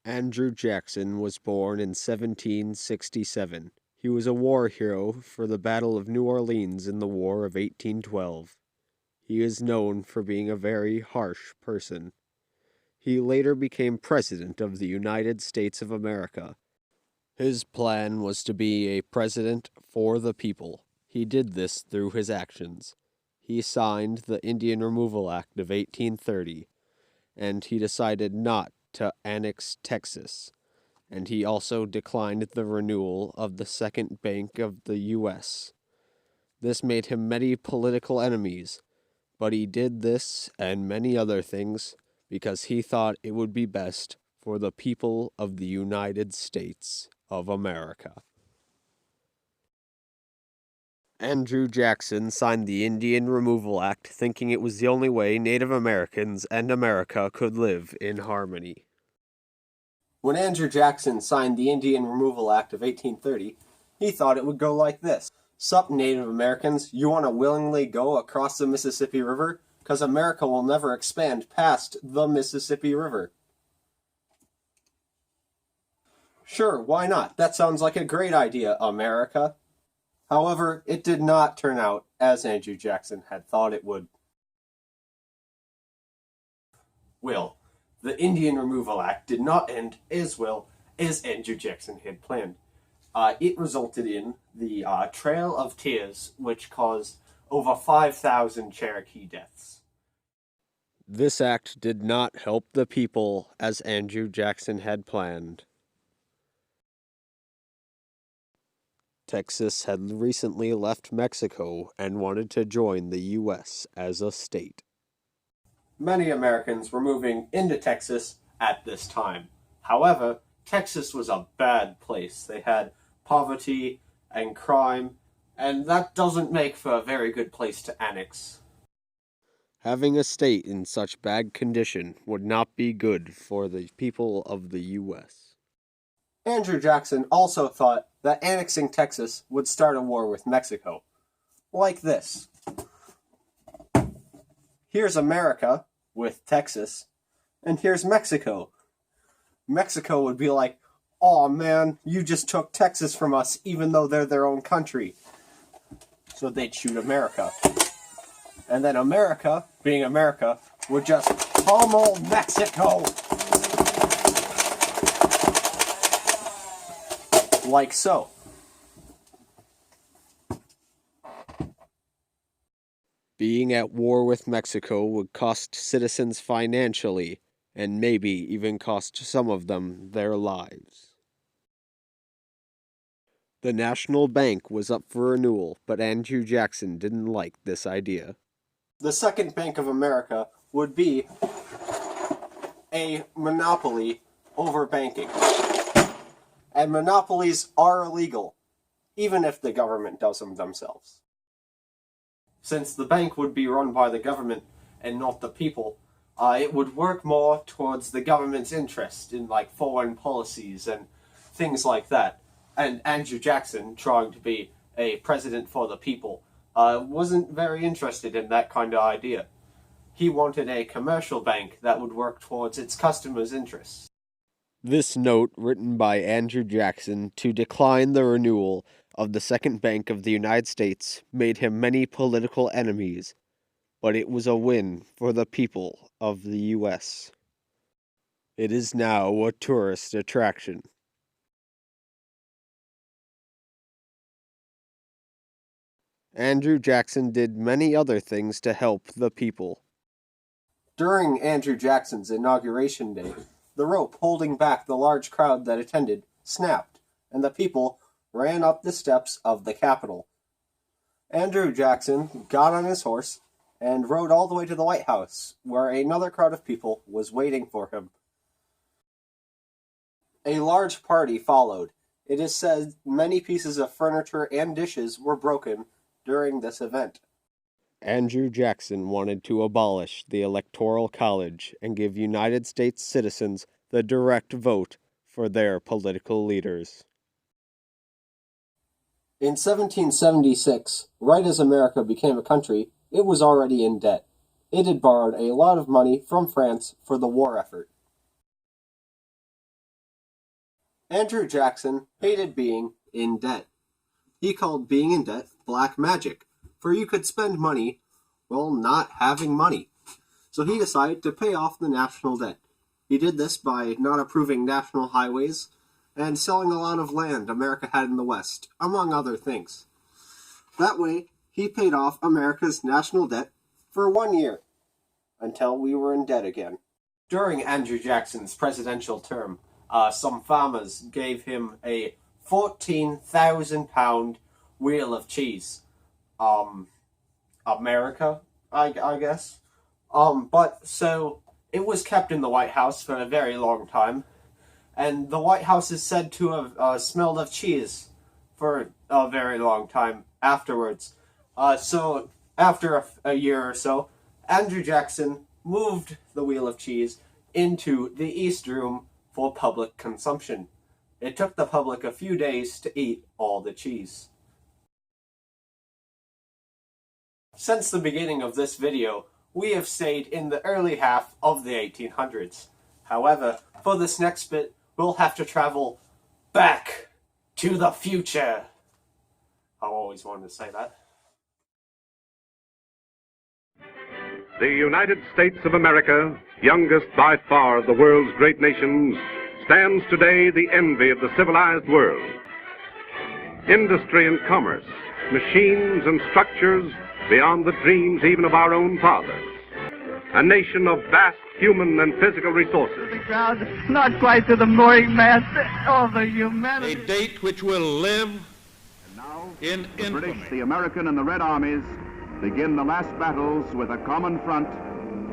Andrew Jackson was born in 1767. He was a war hero for the Battle of New Orleans in the War of 1812. He is known for being a very harsh person. He later became President of the United States of America. His plan was to be a president for the people. He did this through his actions. He signed the Indian Removal Act of 1830, and he decided not to annex Texas, and he also declined the renewal of the Second Bank of the U.S. This made him many political enemies, but he did this and many other things because he thought it would be best for the people of the United States of America. Andrew Jackson signed the Indian Removal Act thinking it was the only way Native Americans and America could live in harmony. When Andrew Jackson signed the Indian Removal Act of 1830, he thought it would go like this. Sup, Native Americans, you want to willingly go across the Mississippi River? Because America will never expand past the Mississippi River. Sure, why not? That sounds like a great idea, America. However, it did not turn out as Andrew Jackson had thought it would. Will, the Indian Removal Act did not end as well as Andrew Jackson had planned. It resulted in the Trail of Tears, which caused over 5,000 Cherokee deaths. This act did not help the people as Andrew Jackson had planned. Texas had recently left Mexico and wanted to join the U.S. as a state. Many Americans were moving into Texas at this time. However, Texas was a bad place. They had poverty and crime, and that doesn't make for a very good place to annex. Having a state in such bad condition would not be good for the people of the U.S. Andrew Jackson also thought that annexing Texas would start a war with Mexico. Like this. Here's America with Texas, and here's Mexico. Mexico would be like, "Aw, man, you just took Texas from us even though they're their own country." So they'd shoot America. And then America, being America, would just pummel Mexico. Like so. Being at war with Mexico would cost citizens financially, and maybe even cost some of them their lives. The National Bank was up for renewal, but Andrew Jackson didn't like this idea. The Second Bank of America would be a monopoly over banking. And monopolies are illegal, even if the government does them themselves. Since the bank would be run by the government and not the people, it would work more towards the government's interest in like foreign policies and things like that. And Andrew Jackson, trying to be a president for the people, wasn't very interested in that kind of idea. He wanted a commercial bank that would work towards its customers' interests. This note, written by Andrew Jackson to decline the renewal of the Second Bank of the United States, made him many political enemies, but it was a win for the people of the U.S. It is now a tourist attraction. Andrew Jackson did many other things to help the people. During Andrew Jackson's inauguration day, the rope holding back the large crowd that attended snapped, and the people ran up the steps of the Capitol. Andrew Jackson got on his horse and rode all the way to the White House, where another crowd of people was waiting for him. A large party followed. It is said many pieces of furniture and dishes were broken during this event. Andrew Jackson wanted to abolish the Electoral College and give United States citizens the direct vote for their political leaders. In 1776, right as America became a country, it was already in debt. It had borrowed a lot of money from France for the war effort. Andrew Jackson hated being in debt. He called being in debt black magic, for you could spend money while not having money. So he decided to pay off the national debt. He did this by not approving national highways and selling a lot of land America had in the West, among other things. That way, he paid off America's national debt for 1 year, until we were in debt again. During Andrew Jackson's presidential term, some farmers gave him a 14,000-pound wheel of cheese. America, I guess. But so it was kept in the White House for a very long time, and the White House is said to have smelled of cheese for a very long time afterwards. So after a year or so, Andrew Jackson moved the wheel of cheese into the East Room for public consumption. It took the public a few days to eat all the cheese. Since the beginning of this video, we have stayed in the early half of the 1800s. However, for this next bit, we'll have to travel back to the future. I always wanted to say that. The United States of America, youngest by far of the world's great nations, stands today the envy of the civilized world. Industry and commerce, machines and structures beyond the dreams even of our own fathers. A nation of vast human and physical resources. The crowd, not quite to the mooring mast of the humanity. A date which will live in the infamy. British, the American, and the Red Armies begin the last battles with a common front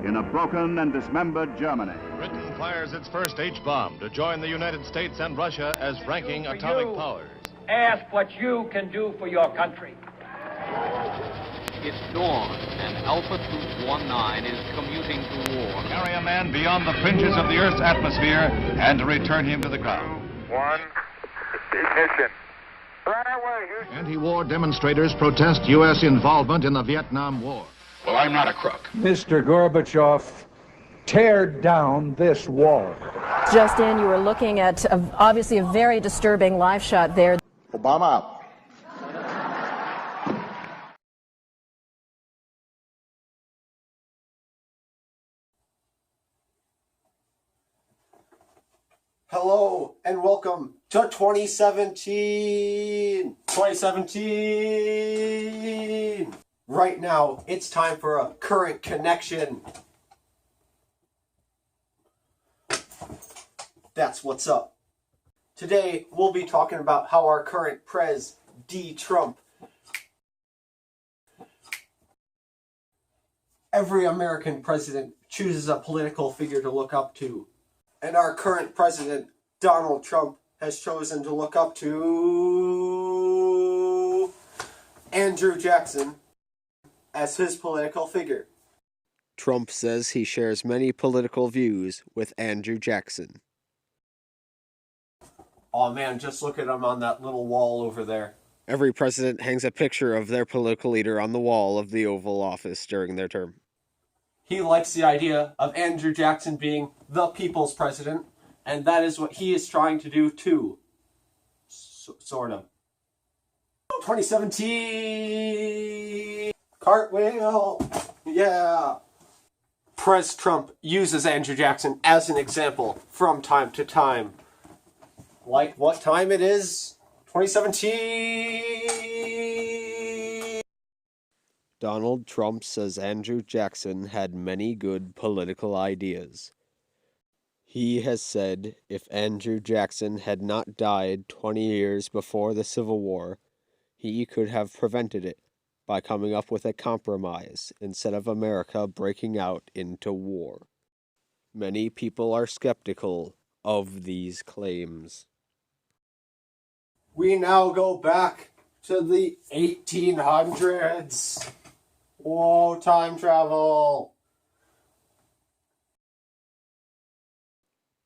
in a broken and dismembered Germany. Britain fires its first H-bomb to join the United States and Russia as ranking atomic powers. Ask what you can do for your country. It's dawn, and Alpha Troop 19 is commuting to war. Carry a man beyond the fringes of the Earth's atmosphere and to return him to the ground. One, ignition. Right away, Houston. Anti-war demonstrators protest U.S. involvement in the Vietnam War. Well, I'm not a crook. Mr. Gorbachev, tear down this wall. Just in, you were looking at obviously a very disturbing live shot there. Obama out. Hello and welcome to 2017. 2017. Right now, it's time for a current connection. That's what's up. Today, we'll be talking about how our current Prez D. Trump. Every American president chooses a political figure to look up to. And our current president, Donald Trump, has chosen to look up to Andrew Jackson as his political figure. Trump says he shares many political views with Andrew Jackson. Oh man, just look at him on that little wall over there. Every president hangs a picture of their political leader on the wall of the Oval Office during their term. He likes the idea of Andrew Jackson being the people's president, and that is what he is trying to do too. Sort of. 2017! Cartwheel! Yeah! Prez Trump uses Andrew Jackson as an example from time to time. Like what time it is? 2017! Donald Trump says Andrew Jackson had many good political ideas. He has said if Andrew Jackson had not died 20 years before the Civil War, he could have prevented it by coming up with a compromise instead of America breaking out into war. Many people are skeptical of these claims. We now go back to the 1800s. Whoa, time travel!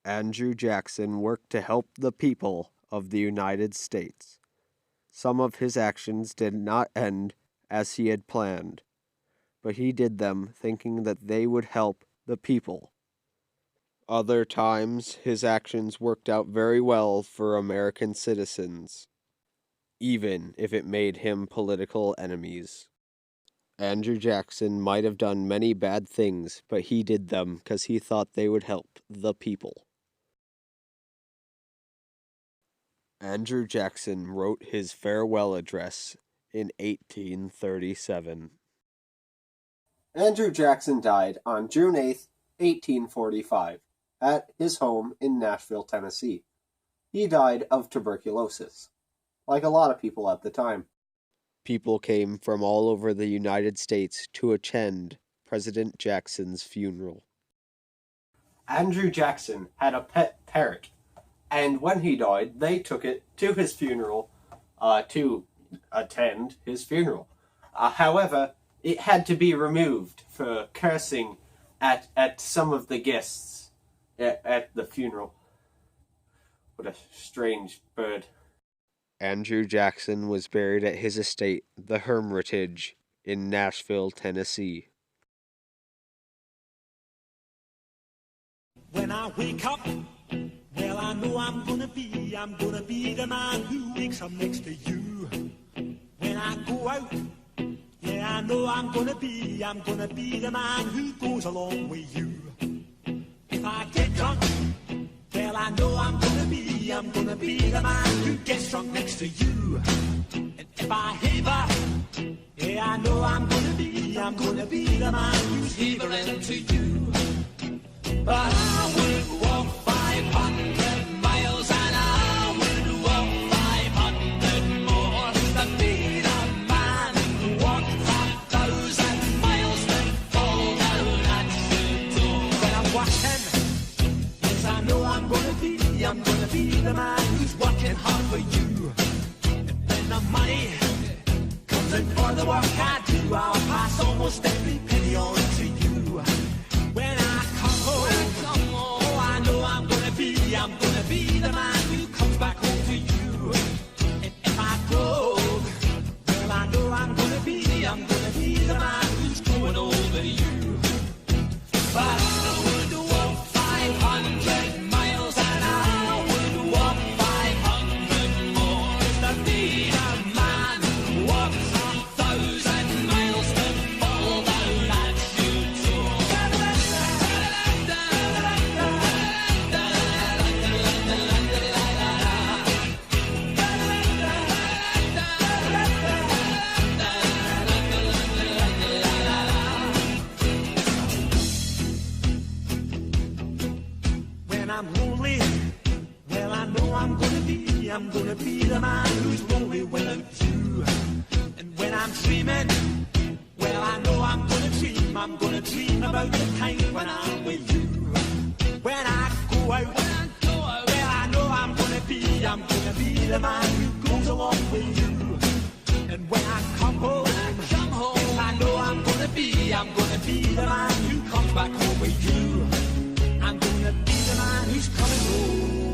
Andrew Jackson worked to help the people of the United States. Some of his actions did not end as he had planned, but he did them thinking that they would help the people. Other times, his actions worked out very well for American citizens, even if it made him political enemies. Andrew Jackson might have done many bad things, but he did them because he thought they would help the people. Andrew Jackson wrote his farewell address in 1837. Andrew Jackson died on June 8, 1845, at his home in Nashville, Tennessee. He died of tuberculosis, like a lot of people at the time. People came from all over the United States to attend President Jackson's funeral. Andrew Jackson had a pet parrot, and when he died, they took it to his funeral to attend his funeral. However, it had to be removed for cursing at some of the guests at the funeral. What a strange bird. Andrew Jackson was buried at his estate, the Hermitage, in Nashville, Tennessee. When I wake up, well, I know I'm gonna be the man who wakes up next to you. When I go out, yeah, I know I'm gonna be the man who goes along with you. If I get drunk, well, I know I'm gonna be the man who gets drunk next to you. And if I heaver, yeah, I know I'm gonna be the man who's heavering to you. But I would walk 500 miles and I would walk 500 more to be the man who walked 1,000 miles to fall down at your door. When I'm walking, yes, I know I'm gonna be the man who's working hard for you. And when the money comes in for the work I do, I'll pass almost every penny on to you. When I come home, oh, I know I'm gonna be the man who comes back home to you. And if I go, well, I know I'm gonna be the man who's going over you. But I would walk 500 miles and I would walk 500 more to be the man who walks 1,000 miles to fall down at your door. When I'm lonely, well, I know I'm gonna be the man who's lonely without you. And when I'm dreaming, well, I know I'm gonna dream about the time when I'm with you. When I go out, well, I know I'm gonna be the man who goes along with you. And when I come home, well, I know I'm gonna be the man who comes back home with you. I'm gonna be the man who's coming home.